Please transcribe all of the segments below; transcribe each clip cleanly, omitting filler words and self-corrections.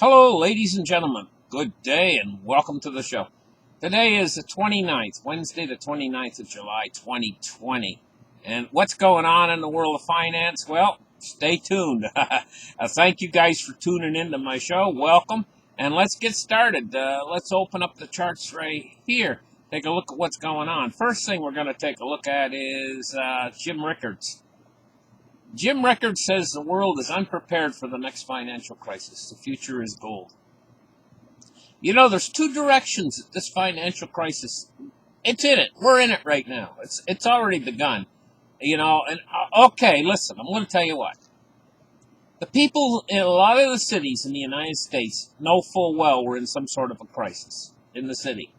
Hello, ladies and gentlemen. Good day and welcome to the show. Today is the 29th, Wednesday, the 29th of July, 2020. And what's going on in the world of finance? Well, stay tuned. Thank you guys for tuning into my show. Welcome. And let's get started. Let's open up the charts right here. Take a look at what's going on. First thing we're going to take a look at is Jim Rickards. Jim Rickards says the world is unprepared for the next financial crisis. The future is gold. You know, there's two directions that this financial crisis, it's in it. We're in it right now. It's already begun. You know, and okay, listen, I'm going to tell you what. The people in a lot of the cities in the United States know full well we're in some sort of a crisis in the city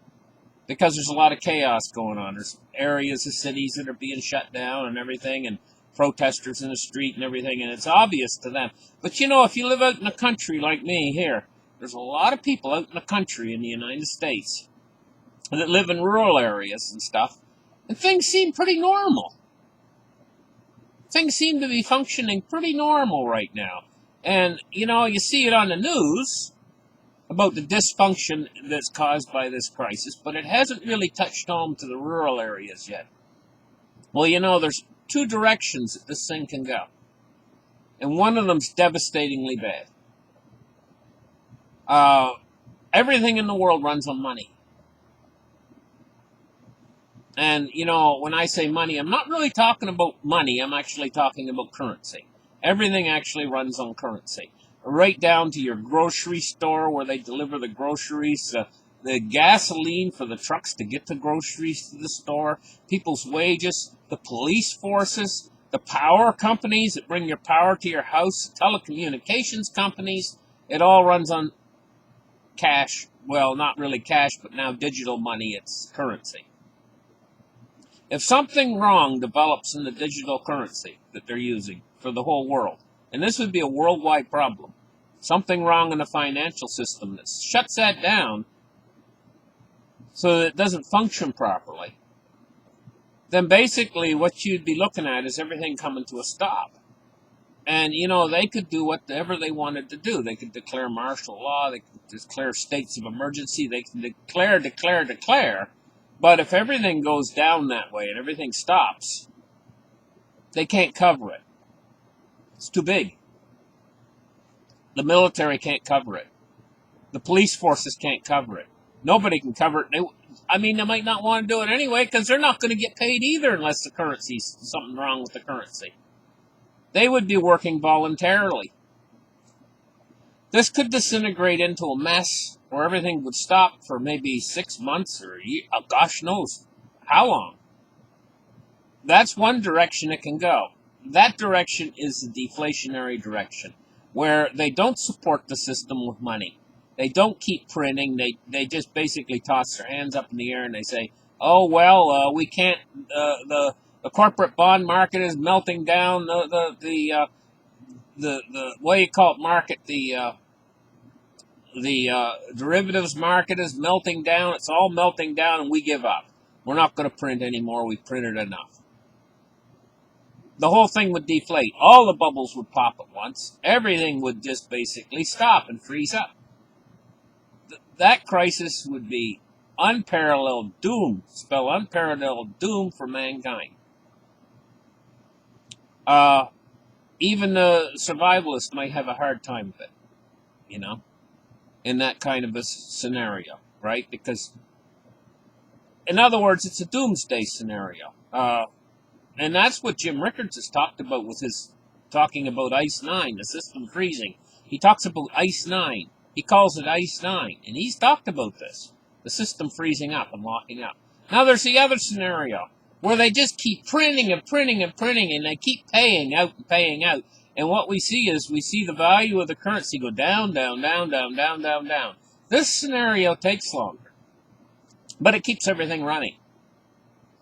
because there's a lot of chaos going on. There's areas of cities that are being shut down and everything, and protesters in the street and everything, and it's obvious to them. But you know, if you live out in the country like me here, there's a lot of people out in the country in the United States that live in rural areas and stuff, and things seem pretty normal. Things seem to be functioning pretty normal right now. And, you know, you see it on the news about the dysfunction that's caused by this crisis, but it hasn't really touched home to the rural areas yet. Well, you know, there's two directions that this thing can go. And one of them's devastatingly bad. Everything in the world runs on money. And, you know, when I say money, I'm not really talking about money. I'm actually talking about currency. Everything actually runs on currency. Right down to your grocery store where they deliver the groceries, the gasoline for the trucks to get the groceries to the store, people's wages, the police forces, the power companies that bring your power to your house, telecommunications companies. It all runs on cash. Well, not really cash, but now digital money. It's currency. If something wrong develops in the digital currency that they're using for the whole world, and this would be a worldwide problem, something wrong in the financial system that shuts that down so that it doesn't function properly, then basically what you'd be looking at is everything coming to a stop. And, you know, they could do whatever they wanted to do. They could declare martial law. They could declare states of emergency. They can declare. But if everything goes down that way and everything stops, they can't cover it. It's too big. The military can't cover it. The police forces can't cover it. Nobody can cover it. They might not want to do it anyway because they're not going to get paid either unless the currency's something wrong with the currency. They would be working voluntarily. This could disintegrate into a mess where everything would stop for maybe 6 months or a year, gosh knows how long. That's one direction it can go. That direction is the deflationary direction, where they don't support the system with money. They don't keep printing. They just basically toss their hands up in the air and they say, "Oh well, we can't. The corporate bond market is melting down. The what do you call it market? The derivatives market is melting down. It's all melting down, and we give up. We're not going to print anymore. We've printed enough." The whole thing would deflate. All the bubbles would pop at once. Everything would just basically stop and freeze up. That crisis would be unparalleled doom. Spell unparalleled doom for mankind. Even the survivalists might have a hard time with it, you know, in that kind of a scenario, right? Because, in other words, it's a doomsday scenario. And that's what Jim Rickards has talked about with his talking about Ice 9, the system freezing. He talks about Ice 9. He calls it Ice 9. And he's talked about this, the system freezing up and locking up. Now there's the other scenario where they just keep printing and printing and printing, and they keep paying out and paying out. And what we see is the value of the currency go down, down, down, down, down, down, down. This scenario takes longer, but it keeps everything running.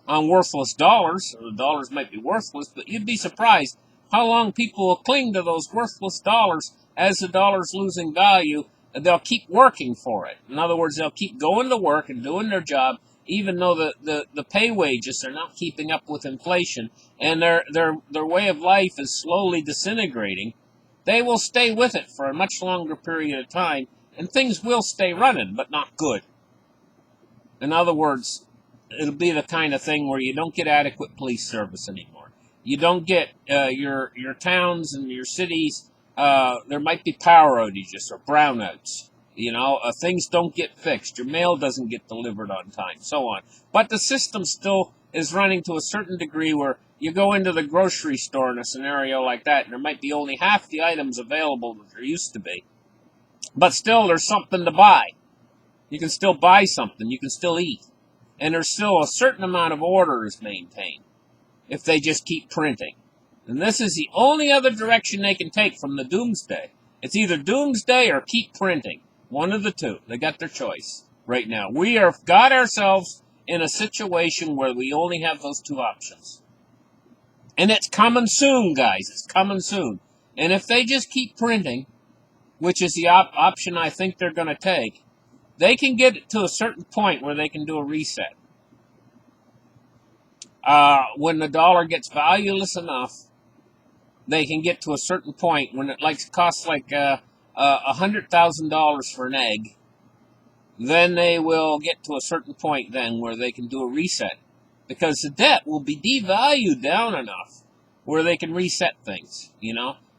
On worthless dollars, or the dollars might be worthless, but you'd be surprised how long people will cling to those worthless dollars as the dollar's losing value, and they'll keep working for it. In other words, they'll keep going to work and doing their job, even though the pay wages are not keeping up with inflation, and their way of life is slowly disintegrating. they will stay with it for a much longer period of time, and things will stay running, but not good. In other words, it'll be the kind of thing where you don't get adequate police service anymore. You don't get your towns and your cities. There might be power outages or brownouts. Things don't get fixed. Your mail doesn't get delivered on time, so on. But the system still is running to a certain degree where you go into the grocery store in a scenario like that, and there might be only half the items available that there used to be. But still, there's something to buy. You can still buy something. You can still eat. And there's still a certain amount of order is maintained if they just keep printing. And this is the only other direction they can take from the doomsday. It's either doomsday or keep printing. One of the two. They got their choice right now. We have got ourselves in a situation where we only have those two options. And it's coming soon, guys. It's coming soon. And if they just keep printing, which is the option I think they're going to take, they can get it to a certain point where they can do a reset. When the dollar gets valueless enough, they can get to a certain point when it costs like $100,000 for an egg. Then they will get to a certain point then where they can do a reset, because the debt will be devalued down enough where they can reset things.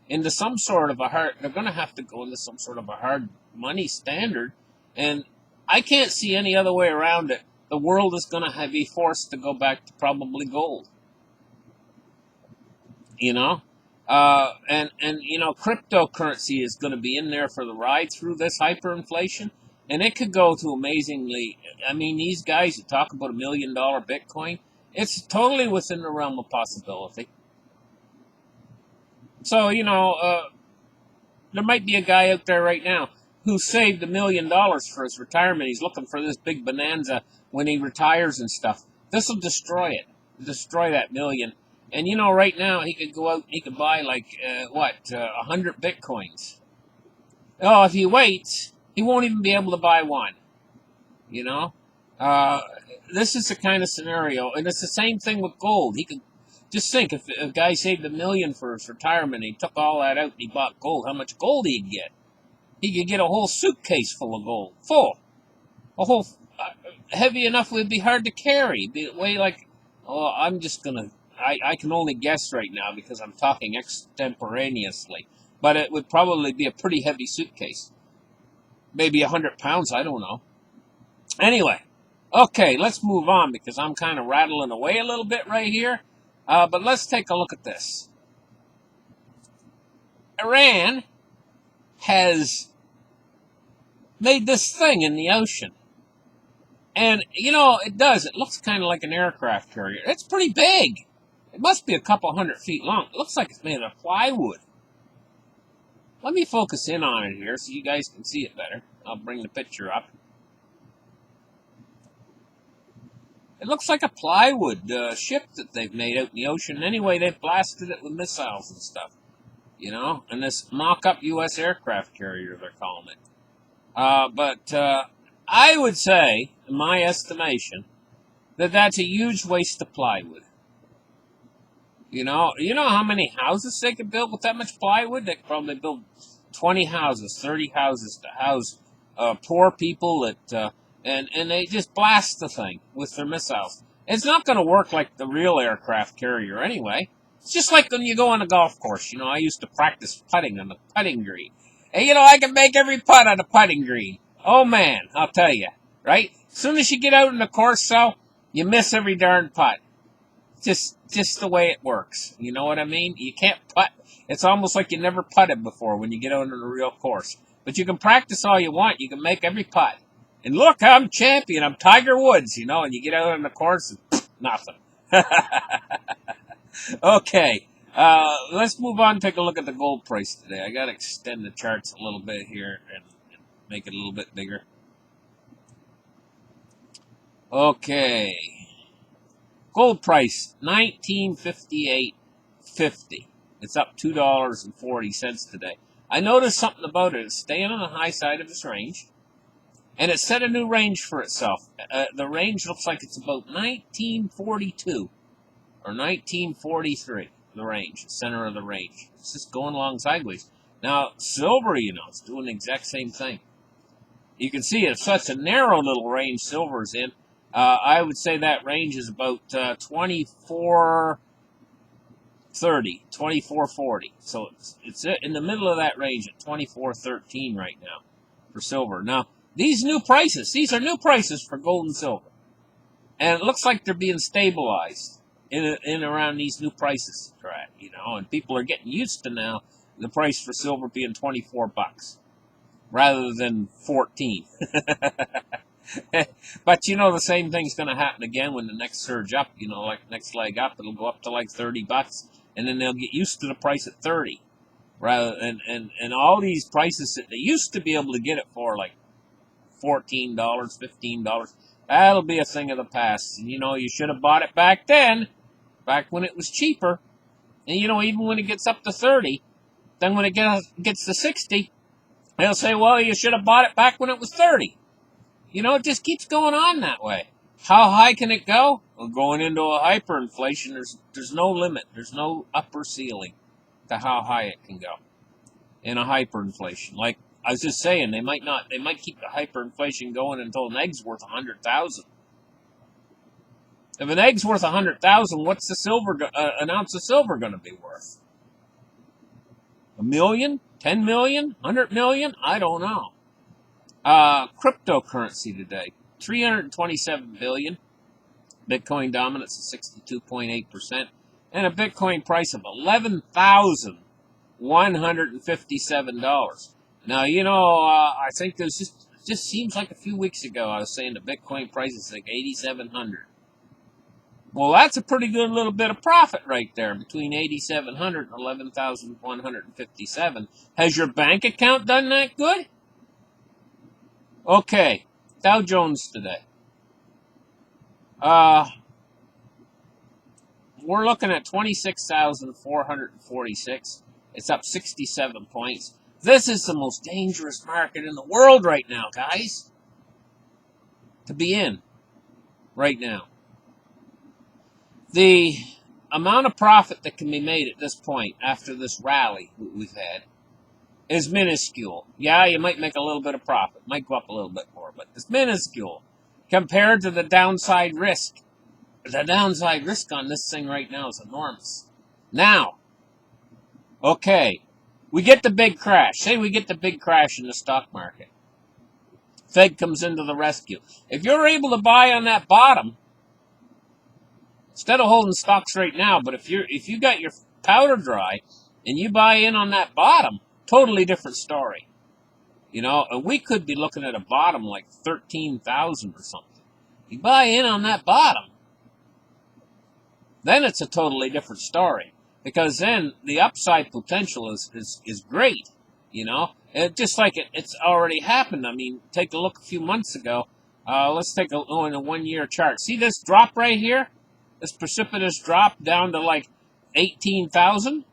Into some sort of they're going to have to go into some sort of a hard money standard, and I can't see any other way around it. The world is going to be forced to go back to probably gold. Cryptocurrency is going to be in there for the ride through this hyperinflation, and it could go to amazingly. These guys that talk about $1 million Bitcoin, it's totally within the realm of possibility. So, there might be a guy out there right now who saved $1 million for his retirement. He's looking for this big bonanza when he retires and stuff. This will destroy that million. And right now he could go out and he could buy 100 Bitcoins. Oh, if he waits, he won't even be able to buy one. This is the kind of scenario, and it's the same thing with gold. He could just think, if a guy saved $1 million for his retirement, he took all that out and he bought gold, how much gold he'd get? He could get a whole suitcase full of gold. A whole, heavy enough it would be hard to carry. It'd be way I can only guess right now because I'm talking extemporaneously. But it would probably be a pretty heavy suitcase. Maybe 100 pounds, I don't know. Anyway, okay, let's move on because I'm kind of rattling away a little bit right here. But let's take a look at this. Iran has made this thing in the ocean. And, it does. It looks kind of like an aircraft carrier. It's pretty big. It must be a couple 100 feet long. It looks like it's made of plywood. Let me focus in on it here so you guys can see it better. I'll bring the picture up. It looks like a plywood ship that they've made out in the ocean. Anyway, they've blasted it with missiles and stuff. And this mock-up U.S. aircraft carrier, they're calling it. But I would say, in my estimation, that that's a huge waste of plywood. You know how many houses they could build with that much plywood? They could probably build 20 houses, 30 houses to house poor people that, and they just blast the thing with their missiles. It's not going to work like the real aircraft carrier anyway. It's just like when you go on a golf course. I used to practice putting on the putting green. And, I can make every putt on the putting green. Oh, man, I'll tell you, right? As soon as you get out in the course cell, you miss every darn putt. Just the way it works. You know what I mean? You can't putt. It's almost like you never putted before when you get out on the real course. But you can practice all you want. You can make every putt. And look, I'm champion. I'm Tiger Woods, and you get out on the course and nothing. Okay. Let's move on and take a look at the gold price today. I got to extend the charts a little bit here and make it a little bit bigger. Okay. Gold price, $1958.50. It's up $2.40 today. I noticed something about it. It's staying on the high side of its range. And it set a new range for itself. The range looks like it's about 1942 or 1943. The range, the center of the range. It's just going along sideways. Now, silver, it's doing the exact same thing. You can see it's such a narrow little range silver's in. I would say that range is about 24.30, 24.40. So it's in the middle of that range at 24.13 right now for silver. Now, these are new prices for gold and silver. And it looks like they're being stabilized in around these new prices they're at, and people are getting used to now the price for silver being $24 rather than 14. But the same thing's going to happen again when the next surge up, like next leg up, it'll go up to like $30, and then they'll get used to the price at 30, rather and all these prices that they used to be able to get it for, like $14, $15. That'll be a thing of the past. And you should have bought it back then, back when it was cheaper. And even when it gets up to 30, then when it gets to 60, they'll say, well, you should have bought it back when it was 30. It just keeps going on that way. How high can it go? Well, going into a hyperinflation, there's no limit. There's no upper ceiling to how high it can go in a hyperinflation. Like I was just saying, they might keep the hyperinflation going until an egg's worth 100,000. If an egg's worth 100,000, what's an ounce of silver going to be worth? $1 million, 10 million, 100 million? I don't know. Cryptocurrency today, 327 billion. Bitcoin dominance at 62.8%, and a Bitcoin price of $11,157. Now, I think there's just seems like a few weeks ago I was saying the Bitcoin price is like 8,700. Well, that's a pretty good little bit of profit right there, between 8,700 and 11,157. Has your bank account done that good? Okay, Dow Jones today. We're looking at 26,446. It's up 67 points. This is the most dangerous market in the world right now, guys, to be in right now. The amount of profit that can be made at this point after this rally we've had is minuscule. Yeah, you might make a little bit of profit. Might go up a little bit more, but it's minuscule compared to the downside risk. The downside risk on this thing right now is enormous. Now, okay, we get the big crash. Say we get the big crash in the stock market. Fed comes into the rescue. If you're able to buy on that bottom, instead of holding stocks right now, but if you got your powder dry and you buy in on that bottom, totally different story. And we could be looking at a bottom like 13,000 or something. You buy in on that bottom, then it's a totally different story. Because then the upside potential is great, just like it's already happened. I mean, take a look a few months ago. Let's take a look in a 1-year chart. See this drop right here? This precipitous drop down to like 18,000?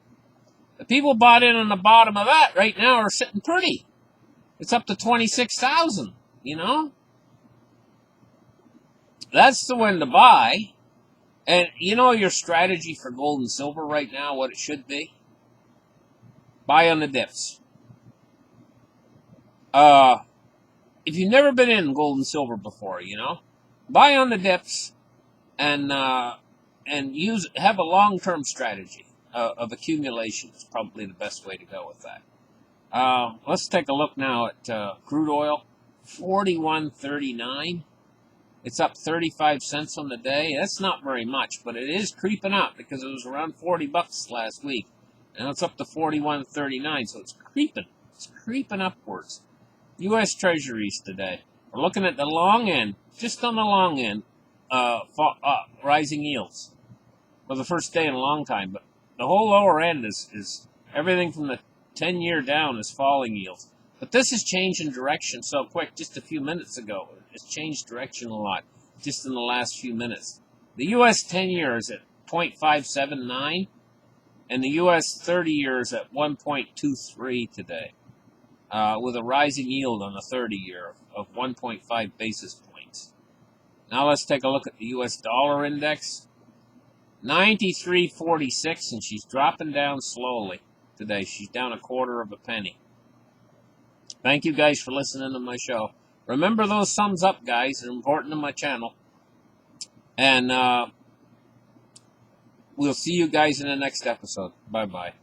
The people bought in on the bottom of that right now are sitting pretty. It's up to 26,000, That's the one to buy. And your strategy for gold and silver right now, what it should be? Buy on the dips. If you've never been in gold and silver before, buy on the dips and have a long-term strategy of accumulation is probably the best way to go with that. Let's take a look now at crude oil, 41.39. It's up 35 cents on the day. That's not very much, but it is creeping up because it was around $40 last week. Now it's up to 41.39, so it's creeping. It's creeping upwards. U.S. Treasuries today. We're looking at the long end, just on the long end, rising yields for the first day in a long time. But the whole lower end is everything from the 10-year down is falling yields. But this is changing direction so quick. Just a few minutes ago, it's changed direction a lot, just in the last few minutes. The U.S. 10-year is at 0.579, and the U.S. 30-year is at 1.23 today, with a rising yield on the 30-year of 1.5 basis points. Now let's take a look at the U.S. dollar index. 93.46, and she's dropping down slowly. today. She's down a quarter of a penny. Thank you guys for listening to my show. Remember those thumbs up, guys. They're important to my channel. And we'll see you guys in the next episode. Bye-bye.